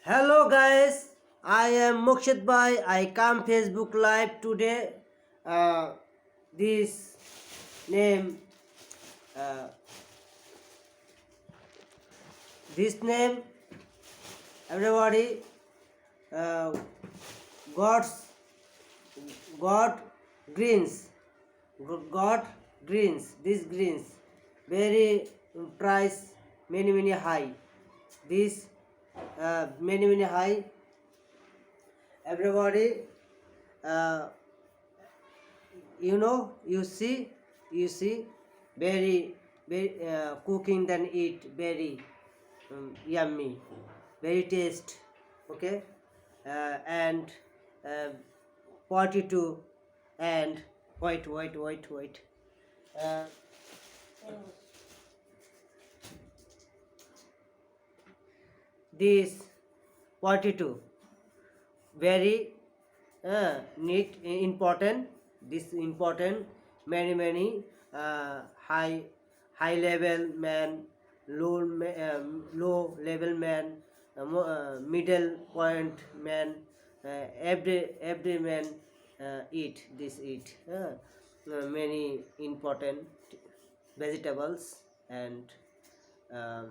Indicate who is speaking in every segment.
Speaker 1: Hello guys, I am Mokshit Bhai. I come Facebook Live today. This name, uh, this name, everybody, uh, God's God greens, God greens. This greens very price many high. This many high. Everybody. Uh, you see very cooking than eat very yummy, very taste. Okay. And uh, 42 and wait. uh, this 42 very neat important. This important many high level man, low level man, middle point man, every man many important vegetables and uh,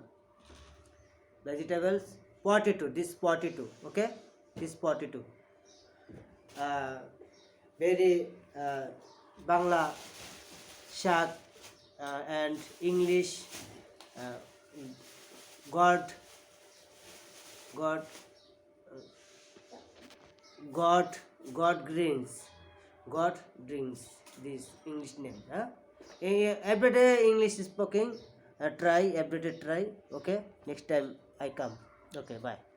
Speaker 1: vegetables 42. This 42. Okay, this 42 uh, very Bangla shak and English uh, God God God God greens, God drinks. This English name. Every day English is speaking. Try every day. Try. Okay. Next time I come. Okay. Bye.